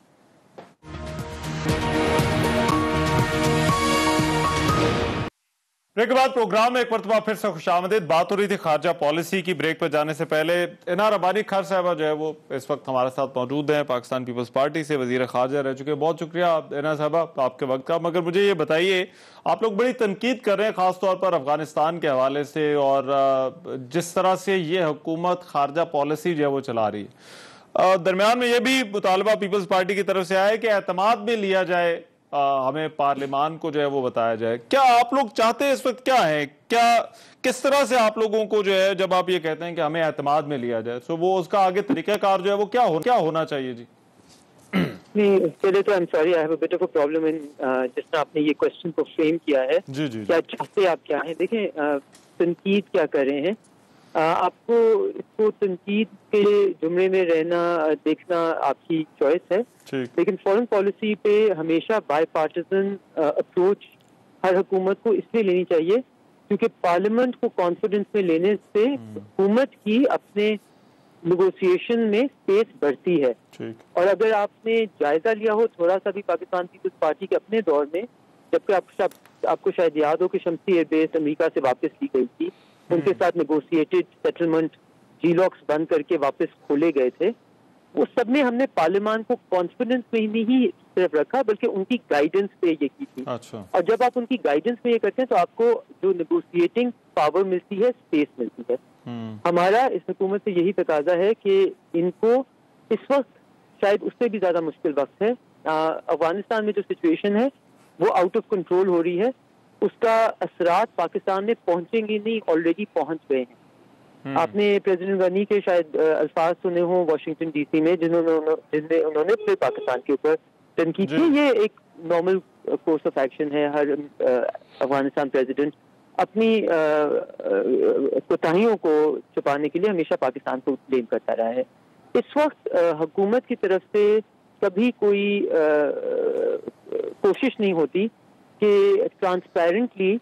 S1: بریک کے بعد پروگرام میں ایک مرتبہ پھر سے خوش آمدید۔ بات ہو رہی تھی خارجہ پالیسی کی۔ بریک پہ جانے سے پہلے اینا ربانی خان صاحبہ جو ہے وہ اس وقت ہمارے ساتھ موجود ہیں، پاکستان پیپلز پارٹی سے وزیر خارجہ رہ چکے۔ بہت شکریہ اینا صاحبہ آپ کے وقت کا۔ مگر مجھے یہ بتائیے، آپ لوگ بڑی تنقید کر رہے ہیں خاص طور پر افغانستان کے حوالے سے اور جس طرح سے یہ حکومت خارجہ پالیسی جو ہے وہ چلا رہی ہے، درمیان میں یہ بھی مطالبہ پیپلز پارٹی کی طرف سے آیا ہے کہ اعتماد میں لیا جائے، ہمیں پارلیمان کو جو ہے وہ بتایا جائے۔ کیا آپ لوگ چاہتے ہیں اس وقت کیا ہے؟ کس طرح سے آپ لوگوں کو جو ہے جب آپ یہ کہتے ہیں کہ ہمیں اعتماد میں لیا جائے، وہ اس کا آگے طریقہ کار جو ہے وہ کیا ہونا چاہیے؟ جی
S4: نہیں پہلے تو I'm sorry I have a bit of a problem in جس طرح آپ نے یہ کوشچن کو فریم کیا ہے کیا چاہتے آپ کیا ہیں. دیکھیں تنقید کیا کر رہے ہیں, آپ کو اس کو تنقید کے زمرے میں رہنا دیکھنا آپ کی چوائس ہے, لیکن فورن پالیسی پہ ہمیشہ بائی پارٹیزن اپروچ ہر حکومت کو اس لیے لینی چاہیے کیونکہ پارلیمنٹ کو کانفیڈنس میں لینے سے حکومت کی اپنے نیگوسیشن میں اسپیس بڑھتی ہے. اور اگر آپ نے جائزہ لیا ہو تھوڑا سا بھی پاکستان پیپلز پارٹی کے اپنے دور میں, جبکہ آپ کو شاید یاد ہو کہ شمسی ایئر بیس امریکہ سے واپس لی گئی تھی, ان کے ساتھ نیگوسیٹڈ سیٹلمنٹ جی لاکس بند کر کے واپس کھولے گئے تھے, وہ سب میں ہم نے پارلیمان کو کانفیڈنس میں نہیں صرف رکھا بلکہ ان کی گائیڈنس پہ یہ کی تھی. اور جب آپ ان کی گائیڈنس میں یہ کرتے ہیں تو آپ کو جو نیگوسیٹنگ پاور ملتی ہے, اسپیس ملتی ہے. ہمارا اس حکومت سے یہی تقاضا ہے کہ ان کو اس وقت شاید اس سے بھی زیادہ مشکل وقت ہے, افغانستان میں جو سچویشن ہے وہ آؤٹ آف کنٹرول ہو رہی ہے, اس کا اثرات پاکستان میں پہنچیں گے نہیں, آلریڈی پہنچ گئے ہیں. آپ نے پریزیڈنٹ غنی کے شاید الفاظ سنے ہوں واشنگٹن ڈی سی میں جن میں انہوں نے پھر پاکستان کے اوپر تنقید کی. یہ ایک نارمل کورس آف ایکشن ہے, ہر افغانستان پریزیڈنٹ اپنی کوتاہیوں کو چھپانے کے لیے ہمیشہ پاکستان کو بلیم کرتا رہا ہے. اس وقت حکومت کی طرف سے کبھی کوئی کوشش نہیں ہوتی کہ ٹرانسپیرنٹلی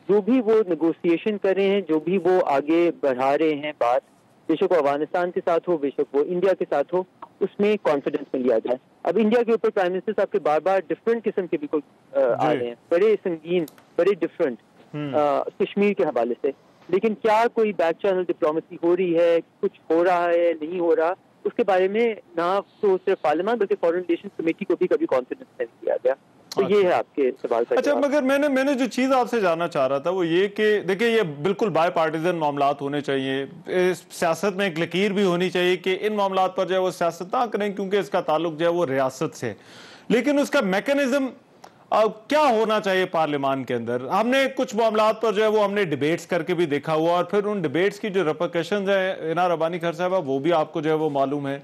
S4: جو بھی وہ نیگوسیشن کر رہے ہیں, جو بھی وہ آگے بڑھا رہے ہیں بات, بے شک وہ افغانستان کے ساتھ ہو, بے شک وہ انڈیا کے ساتھ ہو, اس میں کانفیڈنس میں لیا جائے. اب انڈیا کے اوپر پرائم منسٹر صاحب کے بار بار ڈفرینٹ قسم کے بھی آ رہے ہیں, بڑے سنگین, بڑے ڈفرینٹ کشمیر کے حوالے سے, لیکن کیا کوئی بیک چینل ڈپلومیسی ہو رہی ہے, کچھ ہو رہا ہے, نہیں ہو رہا, اس کے بارے میں نہ تو صرف پارلیمان بلکہ فارن ریلیشنز کمیٹی کو بھی کبھی کانفیڈنس نہیں دیا گیا. تو یہ ہے آپ کے سوال کا.
S1: اچھا, مگر میں نے جو چیز آپ سے جاننا چاہ رہا تھا وہ یہ کہ دیکھیں یہ بالکل بائی پارٹیزن معاملات ہونے چاہیے, سیاست میں ایک لکیر بھی ہونی چاہیے کہ ان معاملات پر جو ہے وہ سیاست نہ کریں کیونکہ اس کا تعلق جو ہے وہ ریاست سے, لیکن اس کا میکنزم کیا ہونا چاہیے پارلیمان کے اندر. ہم نے کچھ معاملات پر جو ہے وہ ہم نے ڈیبیٹس کر کے بھی دیکھا ہوا, اور پھر ان ڈیبیٹس کی جو ریپرکشنز ہیں اینا ربانی خیر صاحبہ وہ بھی آپ کو جو ہے وہ معلوم ہے.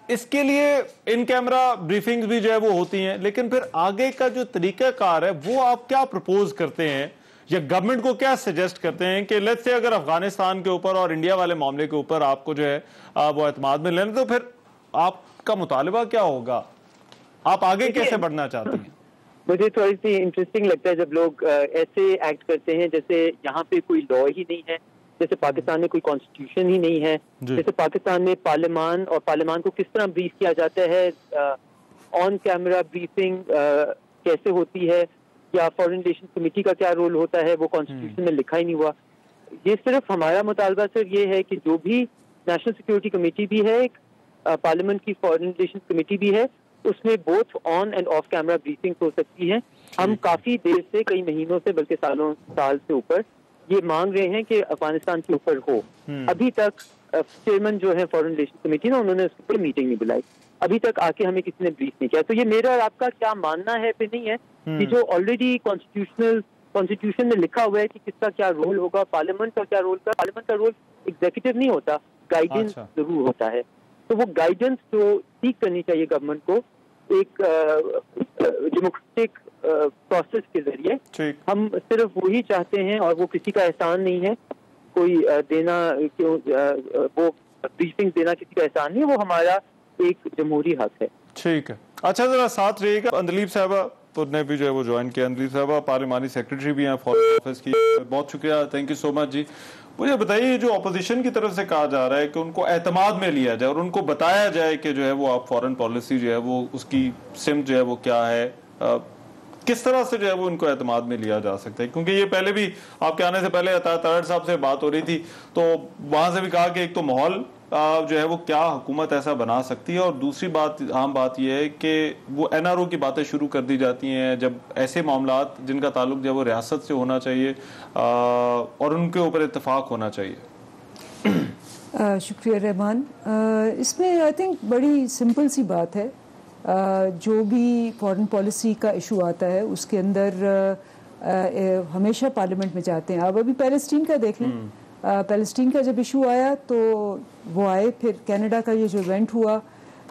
S1: اس کے لیے ان کیمرہ بریفنگز بھی جو ہے وہ ہوتی ہیں, لیکن پھر آگے کا جو طریقہ کار ہے وہ آپ کیا پرپوز کرتے ہیں یا گورنمنٹ کو کیا سجیسٹ کرتے ہیں کہ لیٹس سے اگر افغانستان کے اوپر اور انڈیا والے معاملے کے اوپر آپ کو جو ہے وہ اعتماد میں لینا, تو پھر آپ کا مطالبہ کیا ہوگا, آپ آگے کیسے بڑھنا چاہتے ہیں؟
S4: مجھے تھوڑی سی انٹرسٹنگ لگتا ہے جب لوگ ایسے ایکٹ کرتے ہیں جیسے یہاں پہ کوئی لا ہی نہیں ہے, جیسے پاکستان میں کوئی کانسٹیٹیوشن ہی نہیں ہے, جیسے پاکستان میں پارلیمان اور پارلیمان کو کس طرح بریف کیا جاتا ہے, آن کیمرہ بریفنگ کیسے ہوتی ہے, یا فارن ریلیشن کمیٹی کا کیا رول ہوتا ہے, وہ کانسٹیٹیوشن میں لکھا ہی نہیں ہوا. یہ صرف ہمارا مطالبہ صرف یہ ہے کہ جو بھی نیشنل سیکورٹی کمیٹی بھی ہے, ایک پارلیمنٹ کی فارن ریلیشن کمیٹی بھی ہے, اس میں both on and off camera briefing ہو سکتی ہے. ہم کافی دیر سے, کئی مہینوں سے, بلکہ سال سے اوپر یہ مانگ رہے ہیں کہ افغانستان کے اوپر ہو. ابھی تک چیئرمین جو ہے فارن ریلیشن کمیٹی نا, انہوں نے اس پر میٹنگ نہیں بلائی, ابھی تک آ کے ہمیں کسی نے بریف نہیں کیا. تو یہ میرا اور آپ کا کیا ماننا ہے پہ نہیں ہے کہ جو آلریڈی کانسٹیٹیوشن میں لکھا ہوا ہے کہ کس کا کیا رول ہوگا, پارلیمنٹ کا کیا رول ہوگا. پارلیمنٹ کا رول ایگزیکٹو نہیں ہوتا, گائیڈنس ضرور ہوتا ہے. تو وہ گائیڈنس جو سیکھ کرنی چاہیے گورنمنٹ کو ایک ڈیموکریٹک پروسیس کے ذریعے. ہم صرف وہی چاہتے ہیں, اور وہ کسی کا احسان نہیں ہے کوئی دینا, وہ بریفنگ دینا کسی کا احسان نہیں, وہ ہمارا ایک جمہوری حق ہے.
S1: ٹھیک ہے. اچھا, ذرا ساتھ رہیے گا. اندلیب صاحبہ نے بھی جو ہے وہ جوائن کیا. اندلیب صاحبہ پارلیمانی سیکریٹری بھی ہیں فارن آفس کی. بہت شکریہ, تھینک یو سو مچ جی. مجھے بتائیے, جو اپوزیشن کی طرف سے کہا جا رہا ہے کہ ان کو اعتماد میں لیا جائے اور ان کو بتایا جائے کہ جو ہے وہ آپ فارن پالیسی جو ہے وہ اس کی سمت جو ہے وہ کیا ہے, کس طرح سے جو ہے وہ ان کو اعتماد میں لیا جا سکتا ہے؟ کیونکہ یہ پہلے بھی آپ کے آنے سے پہلے عطا طاہر صاحب سے بات ہو رہی تھی, تو وہاں سے بھی کہا کہ ایک تو ماحول جو ہے وہ کیا حکومت ایسا بنا سکتی ہے, اور دوسری بات عام بات یہ ہے کہ وہ این آر او کی باتیں شروع کر دی جاتی ہیں جب ایسے معاملات جن کا تعلق جو ہے وہ ریاست سے ہونا چاہیے اور ان کے اوپر اتفاق ہونا چاہیے.
S5: شکریہ رحمان. اس میں آئی تھنک بڑی سمپل سی بات ہے, جو بھی فارن پالیسی کا ایشو آتا ہے اس کے اندر ہمیشہ پارلیمنٹ میں جاتے ہیں. آپ ابھی پیلسٹین کا دیکھ لیں, پیلسٹین کا جب ایشو آیا تو وہ آئے, پھر کینیڈا کا یہ جو ایونٹ ہوا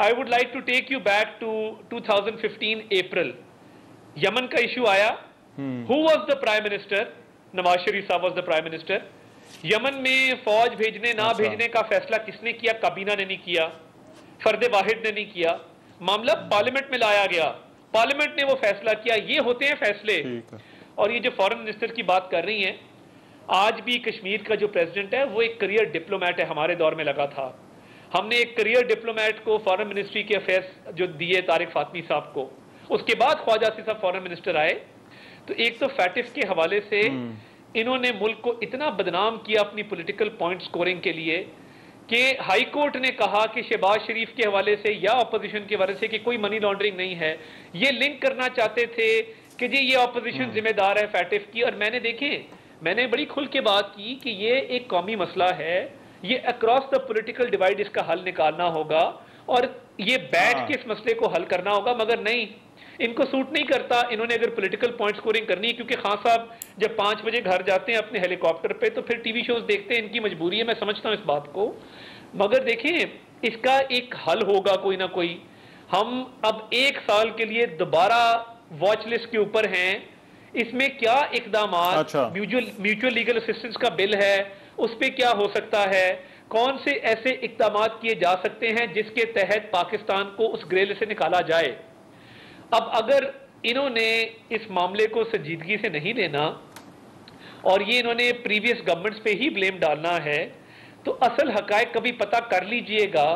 S3: I would like to take you back to 2015 April. یمن کا ایشو آیا, who was the prime minister? Nawaz Sharif صاحب was the prime minister. یمن میں فوج بھیجنے نہ بھیجنے کا فیصلہ کس نے کیا؟ کابینہ نے نہیں کیا, فرد واحد نے نہیں کیا, معاملہ پارلیمنٹ میں لایا گیا, پارلیمنٹ نے وہ فیصلہ کیا. یہ ہوتے ہیں فیصلے. اور یہ جو فورن منسٹر کی بات کر رہی ہیں, آج بھی کشمیر کا جو پریزیڈنٹ ہے وہ ایک کریئر ڈپلومیٹ ہے, ہمارے دور میں لگا تھا. ہم نے ایک کریئر ڈپلومیٹ کو فورن منسٹری کے افیئرز جو دیے طارق فاطمی صاحب کو, اس کے بعد خواجہ آصف صاحب فورن منسٹر آئے. تو ایک تو فیٹف کے حوالے سے انہوں نے ملک کو اتنا بدنام کیا اپنی پولیٹیکل پوائنٹ سکورنگ کے لیے کہ ہائی کورٹ نے کہا کہ شہباز شریف کے حوالے سے یا اپوزیشن کے حوالے سے کہ کوئی منی لانڈرنگ نہیں ہے. یہ لنک کرنا چاہتے تھے کہ جی یہ اپوزیشن ذمہ دار ہے فیٹف کی. اور میں نے بڑی کھل کے بات کی کہ یہ ایک قومی مسئلہ ہے, یہ اکراس دا پولیٹیکل ڈیوائڈ اس کا حل نکالنا ہوگا اور یہ بیٹھ کے اس مسئلے کو حل کرنا ہوگا. مگر نہیں, ان کو سوٹ نہیں کرتا. انہوں نے اگر پولیٹیکل پوائنٹ سکورنگ کرنی ہے, کیونکہ خان صاحب جب 5 بجے گھر جاتے ہیں اپنے ہیلی کاپٹر پہ تو پھر ٹی وی شوز دیکھتے ہیں, ان کی مجبوری ہے, میں سمجھتا ہوں اس بات کو. مگر دیکھیں اس کا ایک حل ہوگا کوئی نہ کوئی. ہم اب 1 سال کے لیے دوبارہ واچ لسٹ کے اوپر ہیں. اس میں کیا اقدامات, میوچل لیگل اسسٹنس کا بل ہے, اس پہ کیا ہو سکتا ہے, کون سے ایسے اقدامات کیے جا سکتے ہیں جس کے تحت پاکستان کو اس گرے لسٹ سے نکالا جائے. اب اگر انہوں نے اس معاملے کو سنجیدگی سے نہیں لینا اور یہ انہوں نے پریویس گورنمنٹس پہ ہی بلیم ڈالنا ہے تو اصل حقائق کبھی پتہ کر لیجئے گا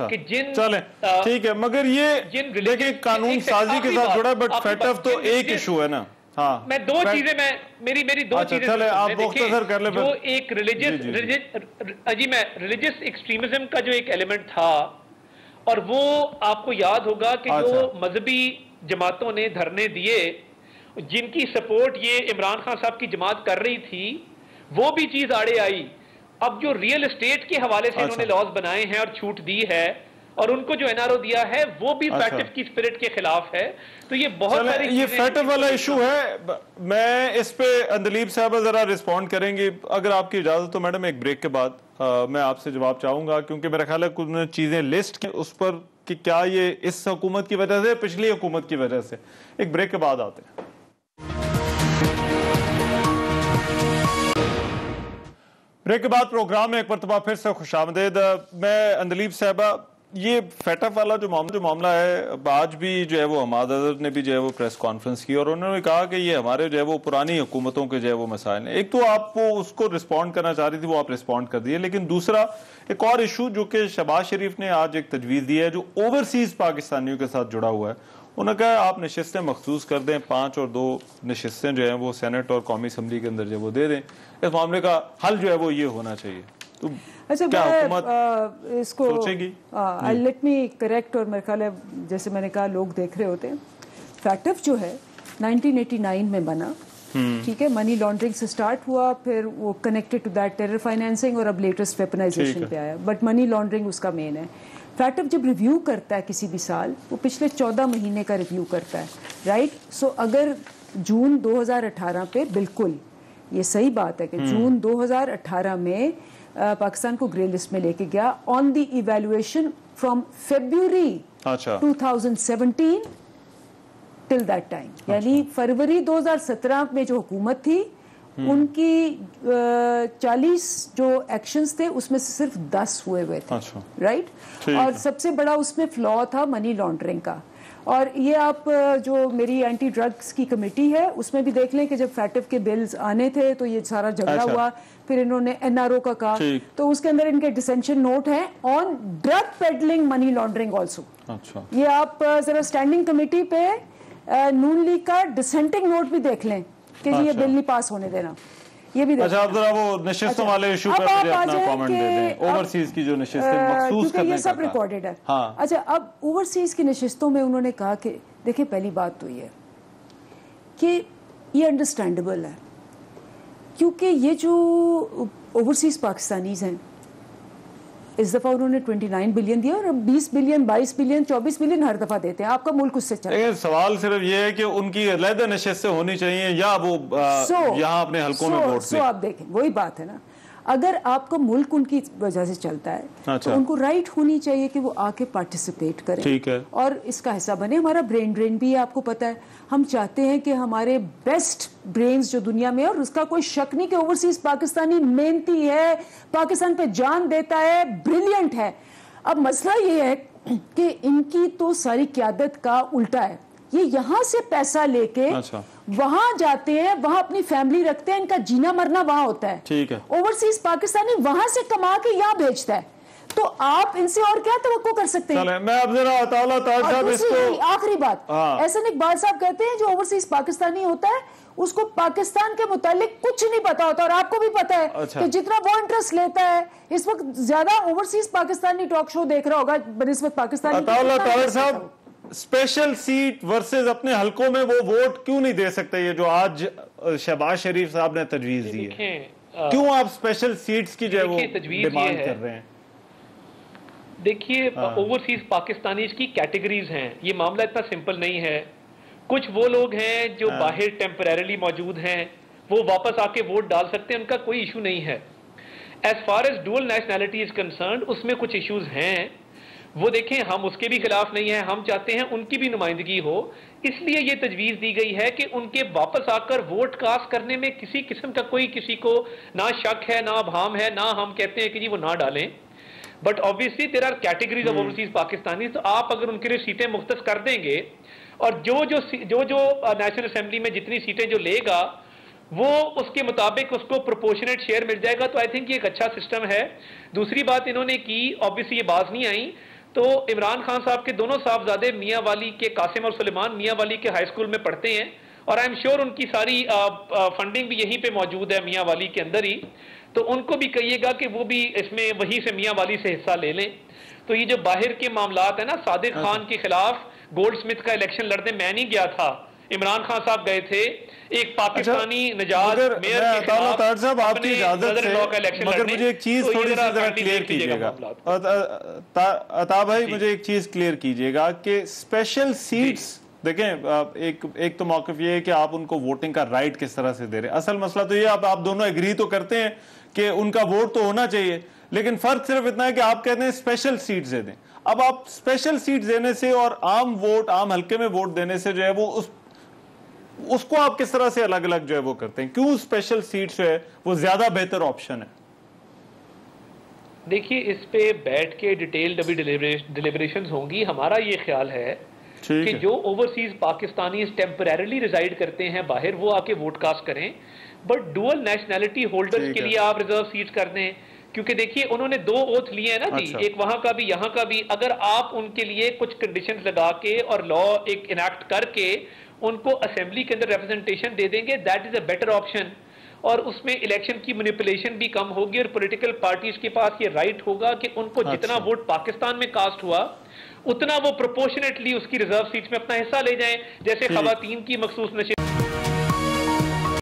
S3: کہ جن
S1: چلیں ٹھیک ہے. مگر یہ دیکھیں قانون سازی کے ساتھ جڑا, بٹ فیٹف تو ایک ایشو ہے نا. ہاں
S3: میں دو چیزیں میری دو چیزیں
S1: آپ مختصر کر لیں.
S3: جو ایک ریلیجس ایکسٹریمزم کا جو ایک ایلیمنٹ تھا, اور وہ آپ کو یاد ہوگا کہ جو مذہبی جماعتوں نے دھرنے دیے جن کی سپورٹ یہ عمران خان صاحب کی جماعت کر رہی تھی, وہ بھی چیز آڑے آئی. اب جو ریئل اسٹیٹ کے حوالے سے انہوں نے لاز بنائے ہیں اور چھوٹ دی ہے, اور ان کو جو این آر او دیا ہے وہ بھی فیٹف کی سپرٹ کے خلاف ہے. تو یہ بہت ساری
S1: یہ فیٹف والا ایشو ہے. میں اس پہ اندلیب صاحبہ ذرا رسپونڈ کریں گی اگر آپ کی اجازت تو. میڈم ایک بریک کے بعد میں آپ سے جواب چاہوں گا, کیونکہ میرا خیال ہے کچھ چیزیں لسٹ کی اس پر کہ کیا یہ اس حکومت کی وجہ سے, پچھلی حکومت کی وجہ سے. ایک بریک کے بعد آتے ہیں. بریک کے بعد پروگرام میں ایک مرتبہ پھر سے خوش آمدید. میں اندلیب صاحبہ, یہ فیٹف والا جو معاملہ ہے, آج بھی جو ہے وہ حماد اظہر نے بھی جو ہے وہ پریس کانفرنس کی اور انہوں نے کہا کہ یہ ہمارے جو ہے وہ پرانی حکومتوں کے جو ہے وہ مسائل ہیں. ایک تو آپ وہ اس کو رسپونڈ کرنا چاہ رہی تھی, وہ آپ رسپونڈ کر دیے. لیکن دوسرا ایک اور ایشو جو کہ شہباز شریف نے آج ایک تجویز دی ہے جو اوورسیز پاکستانیوں کے ساتھ جڑا ہوا ہے. انہوں نے کہا آپ نشستیں مخصوص کر دیں, 5 اور 2 نشستیں جو ہیں وہ سینٹ اور قومی اسمبلی کے اندر جو وہ دے دیں. اس معاملے کا حل جو ہے وہ یہ ہونا چاہیے. تو
S5: اچھا میں اس کو لیٹ می کریکٹ, اور میرے خیال ہے جیسے میں نے کہا لوگ دیکھ رہے ہوتے ہیں, فیٹف جو ہے 1989 میں بنا, ٹھیک ہے, منی لانڈرنگ سے سٹارٹ ہوا, پھر وہ connected to that terror financing, اور اب لیٹسٹ ویپنائزیشن پہ آیا, بٹ منی لانڈرنگ اس کا مین ہے. فیٹف جب ریویو کرتا ہے کسی بھی سال, وہ پچھلے 14 مہینے کا ریویو کرتا ہے, رائٹ. سو اگر جون 2018 پہ, بالکل یہ صحیح بات ہے کہ جون 2018 میں پاکستان کو گرے لسٹ میں لے کے گیا on the evaluation from February 2017 till that time, یعنی فروری 2017 میں جو حکومت تھی ان کی 40 جو ایکشنز تھے اس میں سے صرف 10 ہوئے تھے, رائٹ. اور سب سے بڑا اس میں فلا تھا منی لانڈرنگ کا. اور یہ آپ جو میری اینٹی ڈرگز کی کمیٹی ہے اس میں بھی دیکھ لیں کہ جب فیٹف کے بلز آنے تھے تو یہ سارا جھگڑا ہوا, پھر انہوں نے این آر او کا کہا, تو اس کے اندر ان کے ڈسینشن نوٹ ہیں on drug peddling money laundering also. یہ آپ ذرا اسٹینڈنگ کمیٹی پہ نون لیگ کا ڈسینٹنگ نوٹ بھی دیکھ لیں کہ یہ بل نہیں پاس ہونے دینا. یہ بھی
S1: اچھا آپ ذرا وہ نشستوں والے ایشو پر مجھے اپنا کامنٹ دے دیں. اوورسیز کی جو نشستیں مخصوص کرنے کا,
S5: یہ سب ریکارڈڈ ہے. اچھا اب اوورسیز کی نشستوں میں انہوں نے کہا کہ دیکھیں پہلی بات تو یہ کہ یہ انڈرسٹینڈیبل ہے کیونکہ یہ جو اوورسیز پاکستانیز ہیں اس دفعہ انہوں نے 29 بلین دیا اور اب 20 بلین 22 بلین 24 بلین ہر دفعہ دیتے ہیں. آپ کا ملک اس سے چلتا ہے.
S1: سوال صرف یہ ہے کہ ان کی علیحدہ نشستیں ہونی چاہیے یا وہ یہاں اپنے حلقوں میں ووٹ دیں.
S5: آپ دیکھیں وہی بات ہے نا. اگر آپ کا ملک ان کی وجہ سے چلتا ہے تو ان کو رائٹ ہونی چاہیے کہ وہ آ کے پارٹیسپیٹ کریں اور اس کا حصہ بنے. ہمارا برین ڈرین بھی ہے, آپ کو پتا ہے. ہم چاہتے ہیں کہ ہمارے بیسٹ برینز جو دنیا میں ہے, اور اس کا کوئی شک نہیں کہ اوورسیز پاکستانی محنتی ہے, پاکستان پہ جان دیتا ہے, بریلینٹ ہے. اب مسئلہ یہ ہے کہ ان کی تو ساری قیادت کا الٹا ہے. یہ یہاں سے پیسہ لے کے وہاں جاتے ہیں, وہاں اپنی فیملی رکھتے ہیں, ان کا جینا مرنا وہاں ہوتا ہے. اوورسیز پاکستانی وہاں سے کما کے یہاں بھیجتا ہے. تو آپ ان سے اور کیا توقع کر سکتے ہیں؟
S1: میں اب ذرا اطالہ تاج صاحب اس کو
S5: آخری بات, احسن اقبال صاحب کہتے ہیں جو اوورسیز پاکستانی ہوتا ہے اس کو پاکستان کے متعلق کچھ نہیں پتا ہوتا, اور آپ کو بھی پتا ہے کہ جتنا وہ انٹرسٹ لیتا ہے اس وقت زیادہ اوورسیز پاکستانی ٹاک شو دیکھ رہا ہوگا بنسبت پاکستانی.
S1: اطالہ تاج صاحب, اسپیشل سیٹ ورسز اپنے حلقوں میں وہ ووٹ کیوں نہیں دے سکتے, یہ جو آج شہباز شریف صاحب نے تجویز دی ہے, کیوں آپ اسپیشل سیٹس کی جو ہے وہ ڈیمانڈ کر رہے ہیں؟
S3: دیکھیے اوورسیز پاکستانیز کی کیٹیگریز ہیں, یہ معاملہ اتنا سمپل نہیں ہے. کچھ وہ لوگ ہیں جو باہر ٹیمپریریلی موجود ہیں, وہ واپس آ کے ووٹ ڈال سکتے ہیں, ان کا کوئی ایشو نہیں ہے. As far as dual nationality is concerned اس میں کچھ ایشوز ہیں, وہ دیکھیں ہم اس کے بھی خلاف نہیں ہیں, ہم چاہتے ہیں ان کی بھی نمائندگی ہو. اس لیے یہ تجویز دی گئی ہے کہ ان کے واپس آ کر ووٹ کاسٹ کرنے میں کسی قسم کا کوئی کسی کو نہ شک ہے, نہ ابہام ہے, نہ ہم کہتے ہیں کہ جی وہ نہ ڈالیں. But obviously there are categories of overseas Pakistani, تو آپ اگر ان کے لیے سیٹیں مختص کر دیں گے اور جو نیشنل اسمبلی میں جتنی سیٹیں جو لے گا وہ اس کے مطابق اس کو پروپورشنیٹ شیئر مل جائے گا, تو آئی تھنک یہ ایک اچھا سسٹم ہے. دوسری بات انہوں نے کی, obviously یہ باز نہیں آئی, تو عمران خان صاحب کے دونوں صاحبزادے میاں والی کے, قاسم اور سلیمان میاں والی کے ہائی اسکول میں پڑھتے ہیں, اور آئی ایم شیور ان کی ساری فنڈنگ بھی یہیں پہ موجود ہے میاں والی کے اندر ہی. تو ان کو بھی کہیے گا کہ وہ بھی اس میں وہی سے میاں والی سے حصہ لے لیں. تو یہ جو باہر کے معاملات ہیں نا, صادق خان کے خلاف گولڈ سمتھ کا الیکشن لڑنے میں نہیں گیا تھا, عمران خان صاحب گئے تھے. ایک پاکستانی نجات میئر کے خلاف اپنے صدر لا کا الیکشن لڑنے.
S1: مجھے ایک چیز تھوڑی سی ذرا کلیئر کیجئے گا عطا بھائی, مجھے ایک چیز کلیئر کیجئے گا کہ اسپیشل سیٹس, دیکھیں ایک تو موقف یہ ہے کہ آپ ان کو ووٹنگ کا رائٹ کس طرح سے دے رہے ہیں. اصل مسئلہ تو یہ آپ دونوں ایگری تو کرتے ہیں کہ ان کا ووٹ تو ہونا چاہیے, لیکن فرق صرف اتنا ہے کہ آپ کہتے ہیں اسپیشل سیٹس دے دیں. اب آپ اسپیشل سیٹس دینے سے اور عام ووٹ, عام حلقے میں ووٹ دینے سے جو ہے وہ اس کو آپ کس طرح سے الگ الگ جو ہے وہ کرتے ہیں؟ کیوں اسپیشل سیٹس جو ہے وہ زیادہ بہتر آپشن ہے؟
S3: دیکھیے اس پہ بیٹھ کے ڈیٹیلڈ ابھی ڈیلیبریشنز ہوں گی. ہمارا یہ خیال ہے کہ جو اوورسیز پاکستانی ٹیمپریریلی ریزائڈ کرتے ہیں باہر, وہ آ کے ووٹ کاسٹ کریں, بٹ ڈوئل نیشنلٹی ہولڈرز کے لیے آپ ریزرو سیٹ کر دیں. کیونکہ دیکھیے انہوں نے 2 اوتھ لیے ہیں نا جی, ایک وہاں کا بھی یہاں کا بھی. اگر آپ ان کے لیے کچھ کنڈیشنز لگا کے اور لا ایک انیکٹ کر کے ان کو اسمبلی کے اندر ریپرزنٹیشن دے دیں گے, that is a better option. اور اس میں الیکشن کی مینیپولیشن بھی کم ہوگی, اور پولیٹیکل پارٹیز کے پاس یہ رائٹ ہوگا کہ ان کو جتنا ووٹ پاکستان میں کاسٹ ہوا اتنا وہ پروپورشنیٹلی اس کی ریزرو سیٹس میں اپنا حصہ لے جائیں. جیسے خواتین کی مخصوص نشست